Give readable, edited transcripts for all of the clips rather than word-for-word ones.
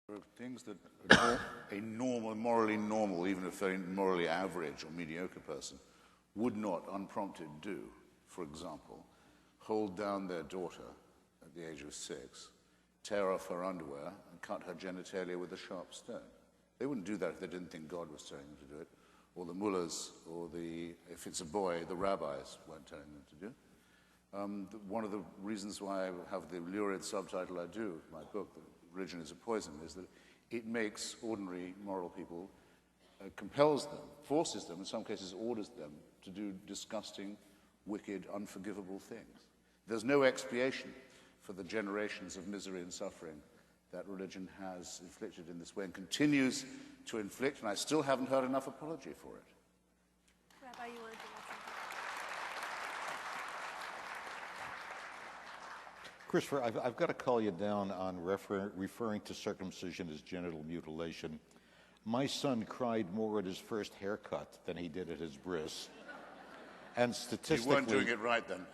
There are things that a morally normal, even a very morally average or mediocre person would not, unprompted, do. For example, hold down their daughter at the age of 6, tear off her underwear, and cut her genitalia with a sharp stone. They wouldn't do that if they didn't think God was telling them to do it, or the mullahs, or if it's a boy, the rabbis weren't telling them to do it. One of the reasons why I have the lurid subtitle I do of my book, Religion is a Poison, is that it makes ordinary moral people, compels them, forces them, in some cases orders them, to do disgusting, wicked, unforgivable things. There's no expiation for the generations of misery and suffering that religion has inflicted in this way and continues to inflict, and I still haven't heard enough apology for it. Rabbi, you want to add something? Christopher, I've got to call you down on referring to circumcision as genital mutilation. My son cried more at his first haircut than he did at his bris. And statistically... You weren't doing it right then.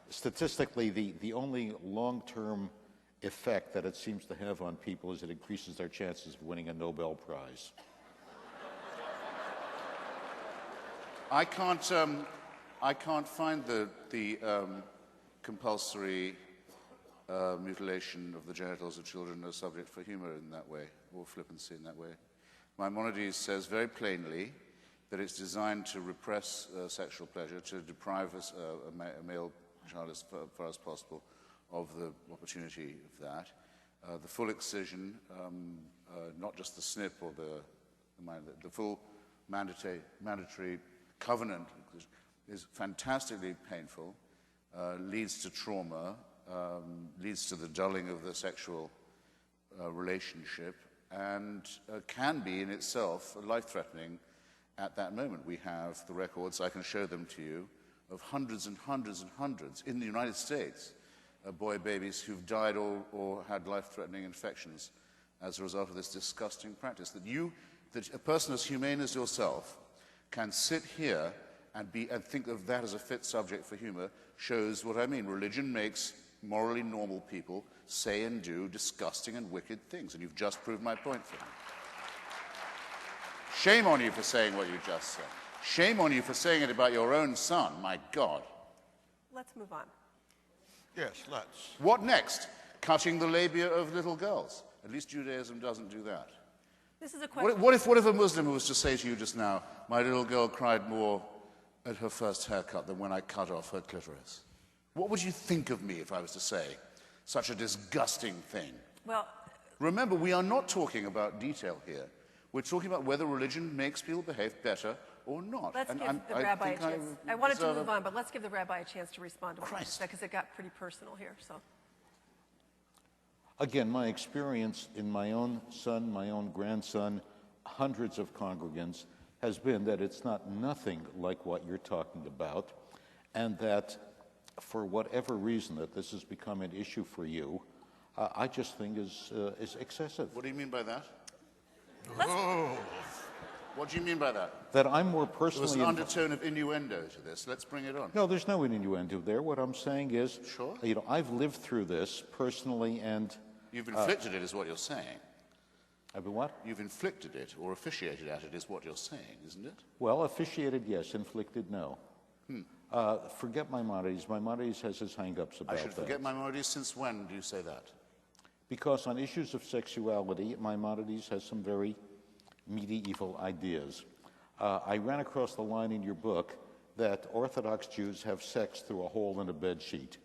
Statistically, the only long-term effect that it seems to have on people is it increases their chances of winning a Nobel Prize. I can't find the compulsory mutilation of the genitals of children a subject for humor in that way, or flippancy in that way. Maimonides says very plainly that it's designed to repress sexual pleasure, to deprive a male child as far as possible of the opportunity of that. The full excision, not just the snip or the full mandatory covenant is fantastically painful, leads to trauma, leads to the dulling of the sexual relationship, and can be in itself life-threatening at that moment. We have the records, I can show them to you, of hundreds and hundreds and hundreds in the United States, boy babies who've died or had life-threatening infections as a result of this disgusting practice. That a person as humane as yourself can sit here and think of that as a fit subject for humor shows what I mean. Religion makes morally normal people say and do disgusting and wicked things, and you've just proved my point for me. Shame on you for saying what you just said. Shame on you for saying it about your own son, my God. Let's move on. Yes, let's. What next? Cutting the labia of little girls. At least Judaism doesn't do that. This is a question. What if a Muslim was to say to you just now, my little girl cried more at her first haircut than when I cut off her clitoris? What would you think of me if I was to say such a disgusting thing? Well, remember, we are not talking about detail here. We're talking about whether religion makes people behave better or not. Let's give the rabbi a chance. I wanted to move on, but let's give the rabbi a chance to respond to what you said, because it got pretty personal here. So, again, my experience in my own son, my own grandson, hundreds of congregants, has been that it's not nothing like what you're talking about, and that for whatever reason that this has become an issue for you, I just think is excessive. What do you mean by that? Oh. What do you mean by that? That I'm more personally... There's an undertone of innuendo to this. Let's bring it on. No, there's no innuendo there. What I'm saying is, sure. I've lived through this personally, and... You've inflicted it, is what you're saying. I've been what? You've inflicted it, or officiated at it, is what you're saying, isn't it? Well, officiated, yes. Inflicted, no. Forget Maimonides. Maimonides has his hang-ups about that. I should forget Maimonides. Since when do you say that? Because on issues of sexuality, Maimonides has some very medieval ideas. I ran across the line in your book that Orthodox Jews have sex through a hole in a bedsheet.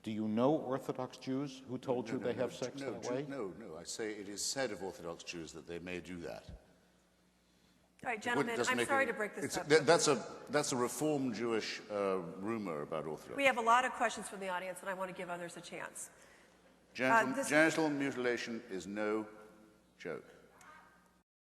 Do you know Orthodox Jews who told you they have sex that way? No. I say it is said of Orthodox Jews that they may do that. all right, gentlemen, I'm sorry to break this up. That's a Reformed Jewish rumor about Orthodox. We have a lot of questions from the audience, and I want to give others a chance. Genital mutilation is no joke.